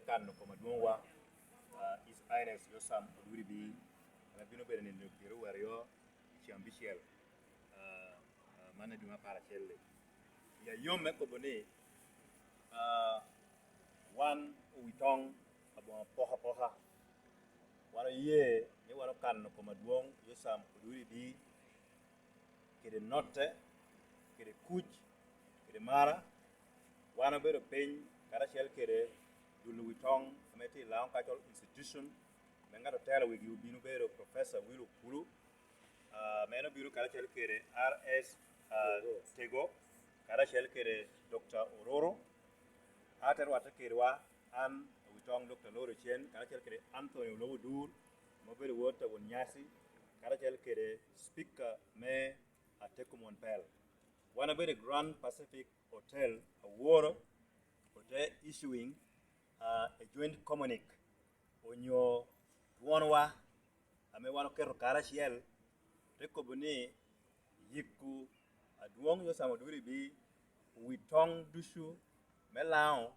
kan no koma duwa is Ines Yosam Odur Ebii na bino bere ni kiro wario chambishel mana duma para chelle ya yom me ko bone wan Owitong abon poha wana ye ni wana kan no koma duong Yosam Odur Ebii kede notte kede kuch kede mara wana bero peny kada chel kede Owitong ameti Lango Cultural Institution menga to tell we you binu bero Professor Wilu Kulu meno biro kada chel kede RS Tego kada chel kede Dr. Ororo ater wata kede wa an Owitong Dr. Loro Chen kada chel kede Anthony Lobo Dur mo bero wota won nyasi kada chel kede Speaker me Ateko Monpel wana bero Grand Pacific Hotel Aworo hotel issuing a joint communique onyo duonwa ame wano kero kara chiel teko bune yikko aduong Yosam Odur Ebii Owitong dushu melao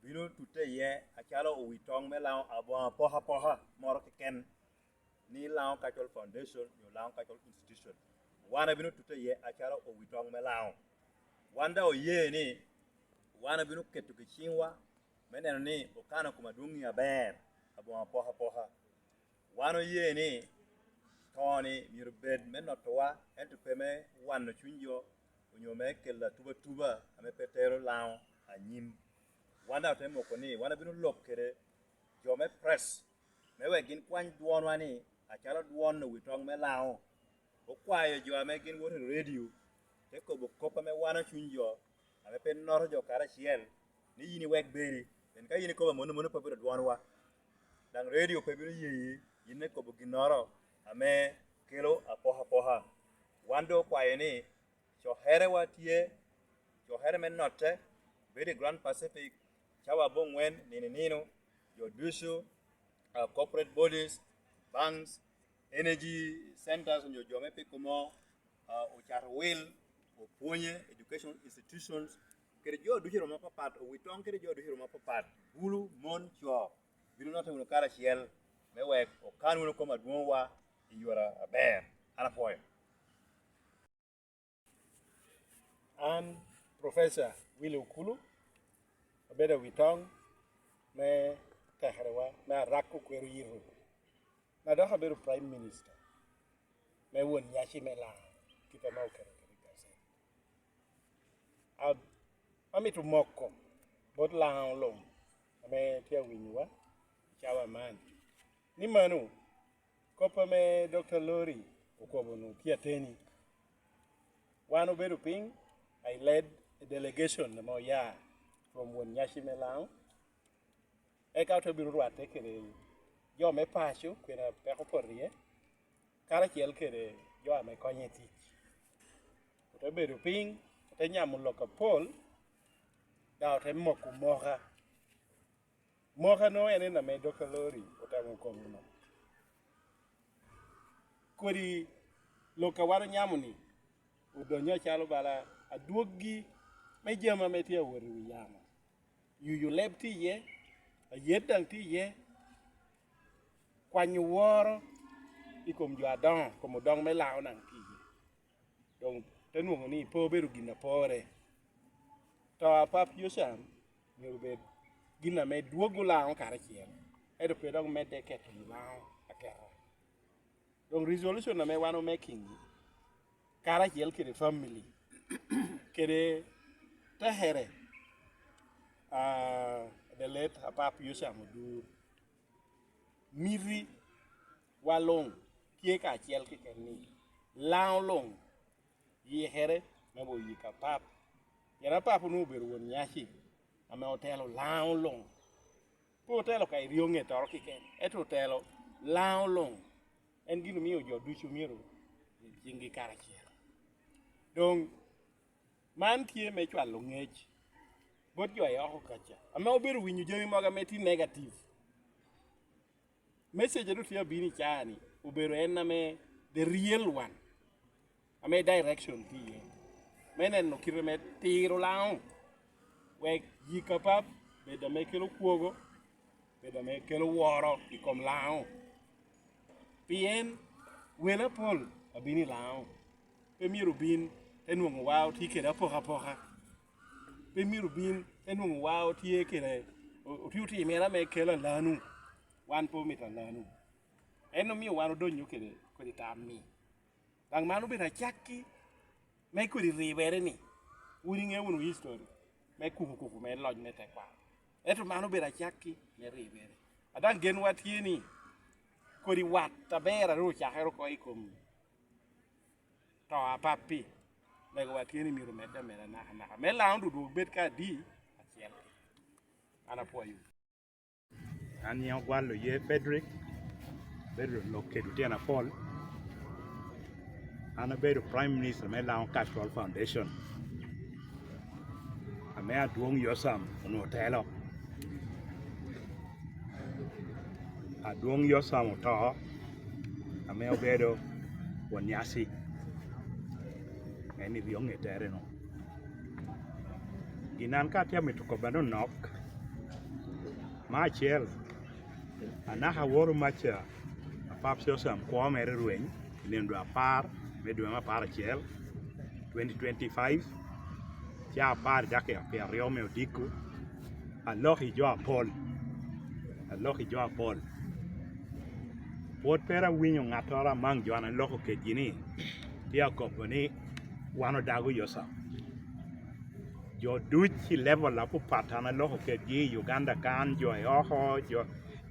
bino tute ye achalo Owitong melao abon poha moro kiken ni Lango Cultural Foundation ni Lango Cultural Institution wana bino tute ye achalo Owitong melao wanda oyee ni wana bino ketu kichinwa meneno ni okana kuma dungi aber abon poha wano ye ni toni mirbed menotowa ento peme wano chunjo onyome kella tuba ame petero lao anyim wanda temo koni wana bino lokere jome press mewe gin kwan duon wani achala duon no Owitong me lao okwayo jo ame gin woto radio teko bokopa me wana chunjo ame pen noro jo kara chiel ni yini wek beri en ka yini ko mono papiro duonwa dang radio pe biro yi yine ko buginoro ame kelo apoha wando kwaye ni chohere watie chohere men note very Grand Pacific chawa bongwen nino your dushu corporate bodies banks energy centers on your jome pikomo ochar will oponye education institutions kere jo duhiro ma papat Owitong kere jo duhiro ma papat bulu mon cho bino note uno kara chiel mewek okan uno koma duonwa iyora aber ana poyo an Professor Wilu Kulu abeda Owitong me tahrewa na rakko kweru yiru na doha beru Prime Minister me won yashi me la kita mau kere gase amitu moko bot la long ame tia winywa chawa man ni manu kopa me Dr. Lori okobonu tia teni wano beru ping I led a delegation na moya from Wonyashi Melang eka to biru wate kere jo me pacho kwena peko porie kara chiel kere jo ame konye tich to beru ping te nyamulo ka pol da te moku moha no ene na me Dr. Lori otamo komuno kodi loka waro nyamuni udonyo chalo bala aduogi me jema metie wori wiyama yu lepti ye ayedang ti ye kwanyu woro ikom jo adon komo dong me lao nang ti ye donc tenuongo ni po beru gina pore to apap Yosam nyurbe gina me duogu lao kara chiel edo pedong me deket lao akera donc resolution na me wano making kara chiel kere family kere tahere the late apap Yosam Odur miri walong kie ka chiel kiken ni lao long yi here mabo yi ka pap yana pap no beru won nyashi ame hotelo lao long po hotelo kai rionge tor kiken et hotelo lao long en gino miyo jo duchu miro jingi kara chiel donc man tie me chwalo ngech bot jo yo kacha ame oberu winyu jemi moga meti negative message do tia bini chani oberu en ame the real one ame direction tie menen no kireme tiro lao we yikapap be da me kelo kuogo bedo me kelo woro ikom lao pien wena pol abini lao pe miru bin enwong wow ti keda poka pe miru bin enwong wow ti keda otiuti mera me kelo lanu wan po mita lanu eno mi wano donyo kede ko di tammi dang manu bena chakki me ko di ribere ni wuri nge wonu history me kuku me loj ne te kwa eto manu bena chakki me ribere adan gen watieni ko di wat tabera ro chakero ko ikom to apapi le ko watieni miru medda mera na me laundu do bet ka di achiel ana po yu an yo gwalo ye Frederick bedo located in Paul and bedo Prime Minister me Lango Cultural Foundation me Muzee Yosam Odur Muzee Yosam Odur me bedo wanyasi eni biong etereno ginan ka tia mituko bano nok ma chiel anaha woro macha apap Yosam kwa mere rueny nendo apar medo ma par chiel 2025 cha apar dake apia riome odiku alohi jo apol pot pera winyo ngatora mang jo ana loko ke gini tia kompani wano dago Yosam jo duchi level apu patana loko ke gi Uganda kan jo oho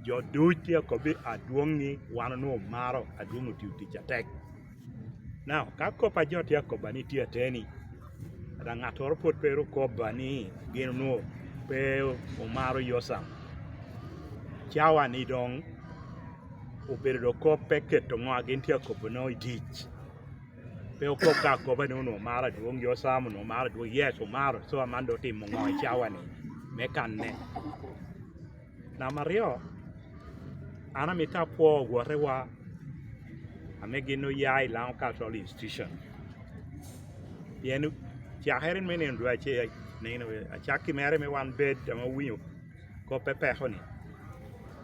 jo duchi ko bi aduongi wano no maro aduongo tiuti chatek now ka ko pa jo tia ko bani tia teni ada ngator pot pero ko bani gino no pe o maro Yosam chawa ni dong o perdo ko peke to ngo agin tia ko bono idich pe o ko ka ko bani no mara duong Yosam no mara do yes o maro so amando timo ngo chawa ni me kanne na mario ana mita po gorewa amegino yai Lango Cultural Institution yenu chaherin menen do ache neno achaki mere me wan bed ma wiyo ko pepe honi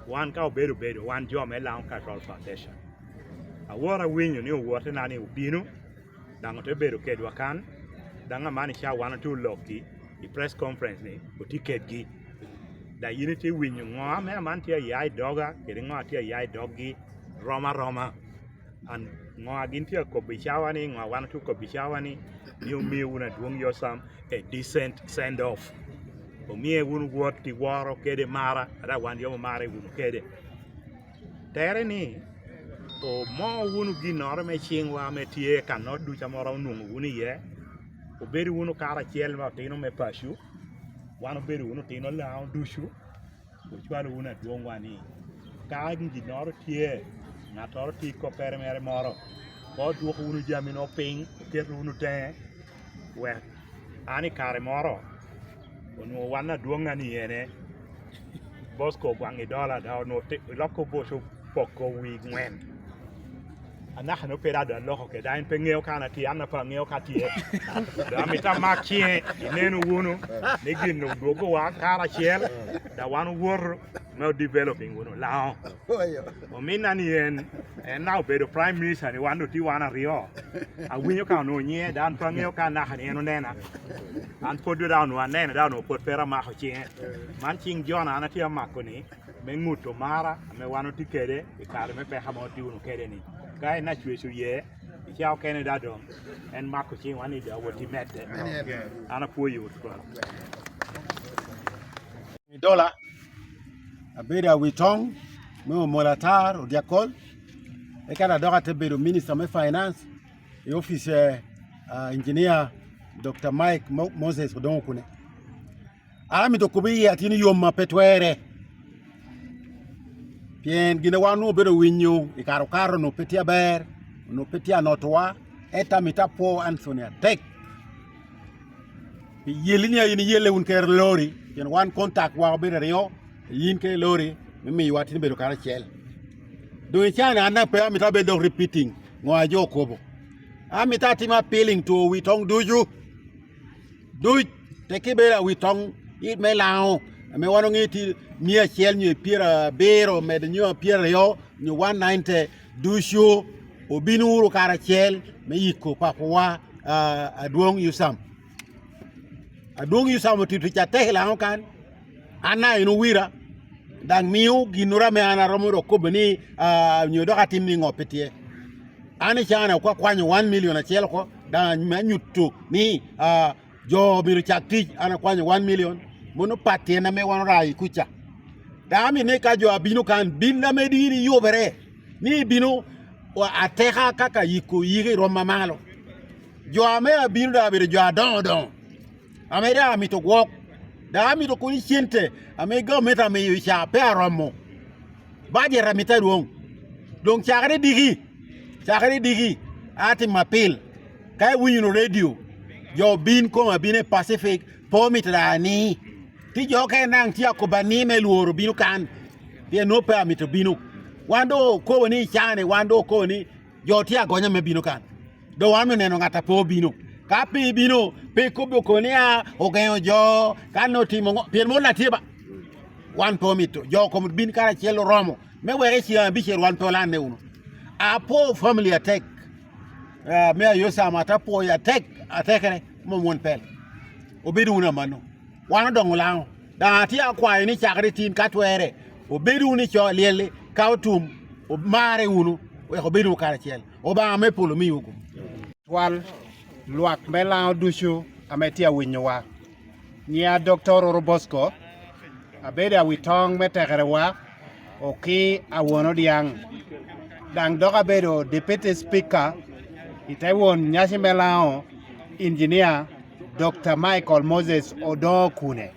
wan ka bedo wan jo me Lango Cultural Foundation awora winyo ni wote nani ubinu dango te bedo kedwa kan danga mani cha wan tu loki i press conference ni o ticket gi da unity winyo ngo me man tia yai doga kede ngo tia yai dogi roma and ngo agin tia ko bichawani ngo wan tu ko bichawani you me una Muzee Yosam a decent send off o me wun wot ti waro kede mara ada wan yo mara wun kede tere ni o mo wunu gi noro me chingwa me tie kanot du chamoro nungu wuni ye o beri wunu kara chiel ma tino me pashu wano beri wunu tino lao dushu o chwalo wuna duongwani ka gi noro tie ngator ti ko pere mere moro ko duoko wunu jamino ping keto wunu te we ani kare moro onu wana duonga ni ene bosko gwangi dola da no te loko bosho poko wi ngwen ana hano pera da loko ke dain pengeo kana ti ana pa ngeo kati da mita makie nenu wunu ne gino dogo wa kara chiel da wanu wor no developing wunu lao o mina ni en now be the Prime Minister ni wanu ti wana rio a winyo ka no nye dan pa ngeo ka na hani no nena an podu da no nena da no pot pera ma ho chie man ching jona ana ti makoni me nguto mara me wanu ti kede e kare me pe hamo ti wunu kede ni guy na chwesu ye chao Canada dom en mako ching wani da woti mette ana po yu to dola abeda Owitong me molatar o diakol e kana doga te bedo minister me finance e office engineer Dr. Mike Moses Odongo kune ami to kubi atini yomma petwere pien gine wanu bedo winyo e karo no peti aber no peti anotwa eta mitapo Anthony tek yelinia yini yele un ker lori yen one contact wa bedo rio yin ke lori mi watini bedo kara chel do chana ana pe amita bedo repeating ngo ajo kobo amita tima appealing to Owitong do take bedo Owitong it me lao ame wano ngiti mia chiel nyo pira bero med nyo pira yo nyo 190 dusho obinu uru kara chiel me yikko papwa adwong Yosam otitu cha tehla kan ana inu wira dang miu ginura me ana romo ko beni nyo do katim ni ngopetie ani chana kwa kwanyo 1 million achiel ko da manyutu ni jo biru chakti ana kwanyo 1 million mono patie na me wano rai kucha dami ne ka jo abinu kan binda mediri yobere ni binu wa ateha kaka yiko yiri roma malo jo ame abinu da biru jo adon ame da mi to wok da mi to kuni chente ame go meta me yisha pe aromo baje ramita duong donc chakare digi ati mapil kai winu radio jo bin koma bine Pacific pomit rani ti jo ke nang ti akobani me luoro binu kan ti no pe amito binu wando ko ni chane wando ko ni jo ti agonya me binu kan do wan me no ngata po binu ka pi binu pe ko ko ni a ogenyo jo kan no ti mo pien mo na ti ba wan pomito jo ko bin kara chelo romo me were chi ambi cher wan to lan ne uno a po family attack me Yosam atapo attack mo mon pel obedu na mano wana dong lao da ti akwa ni chakri tin katwere obedu ni cho lyeli kautum o mare unu we obedu kara chiel oba me polo mi yuko wal luak melao dushu ametia winyowa nia Dr. Orobosco abeda Owitong metegerewa oki awono diang dang doga bedo deputy speaker itaiwon nyasi melao engineer Dr. Michael Moses Odur Kune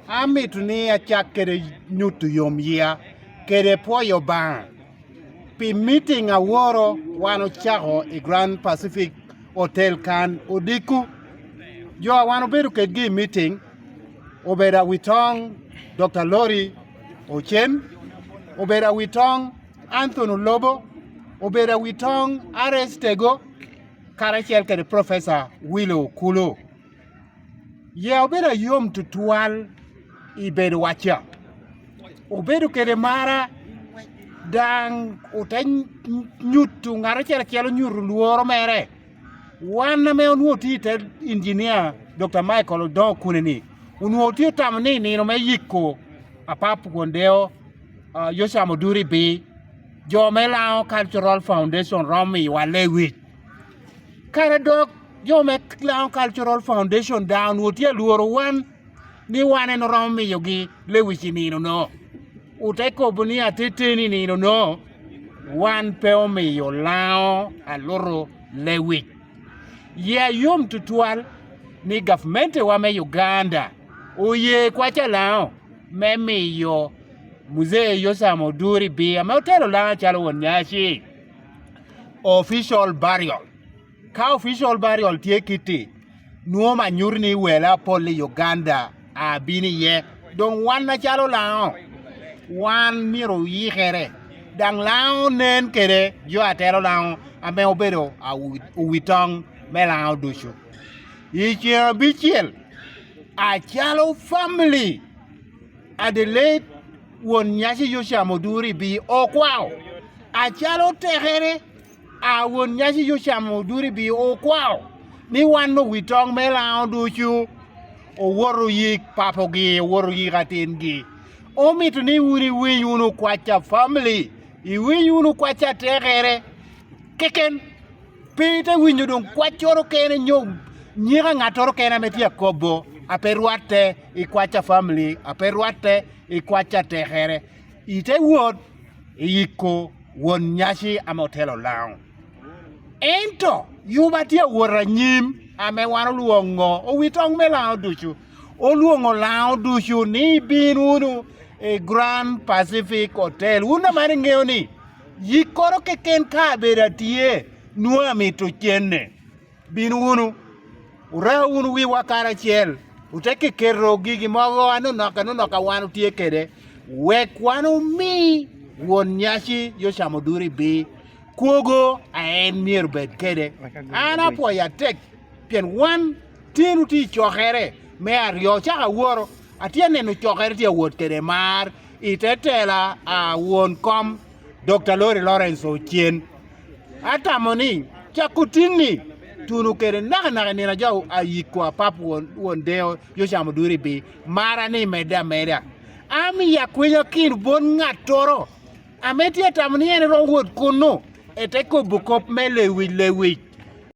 amit ni achak kede nyutu yom yia kede poyo bang pi meeting aworo wano chako i Grand Pacific Hotel kan odiku jo wano bedo kedgi meeting obeda Owitong Dr. Lori Ochen obeda Owitong Anthony Lobo obeda Owitong Arestego karachiel kede Professor Willow Kulo ye obeda yom tutual ibedo wacha obedo kede mara dang utany nyutu ngara chelo nyuru luoro mere wana me onuoti te engineer Dr. Michael Odur Kune ni unuoti tamni ni no me yikko apap gondeo Yosam Odur Ebii jo me Lango Cultural Foundation romi walewi kare dok jo me Lango Cultural Foundation down unuoti luoro wan ni wane no romi yogi lewi chinino no uteko bunia teteni ni no wan peo me yo lao aloro lewi ya yom tutual ni government wa me Uganda oyee kwacha lao me yo Muzee Yosam Odur Ebii ame otelo lao chalo wonyashi official burial ka official burial tie kiti nuoma nyurni wela poli Uganda abini ye don wan na chalo lao wan miro yigere dang lao nen kere jo atelo lao ame obedo Owitong me lao dushu ichia bichiel a chalo family Adelaide won nyasi Yosam Odur Ebii okwao a chalo tegere a won nyasi Yosam Odur Ebii okwao ni wan Owitong me lao dushu oworu yik papogi oworu yik atengi omitu ni wuri winyunu kwacha family iwinyunu kwacha tegere kiken pite winyudong kwachoro kene nyom nyira ngatoro kene metia kobo aperuate ikwacha family aperuate ikwacha tegere ite wod yikko won nyasi amotelo lao ento yubatia wora nyim ame wano luongo Owitong me lao dushu oluongo lao dushu ni binunu e Grand Pacific Hotel una mani ngeo ni yikoro keken ka beda tie nuwa mito chenne binunu ura unu wi wakara chiel uteke kero gigi mogo anu noka wanu tie kede wek wanu mi won nyasi Yosam Odur Ebii kuogo aen mier bed kede ana po ya tek pien wan tinu ti chokere me ario chaka woro atia neno choker tia wuot kede mar itetela won kom Dr. Lori Lawrence Ochien atamoni chakutingni tunu kede naga nina jau yikko apap won Deo Yosam Odur Ebii mara ni meda ami yakwinyo kin bon ng'atoro ametia tamni en ro wuot kuno eteko bukop me lewi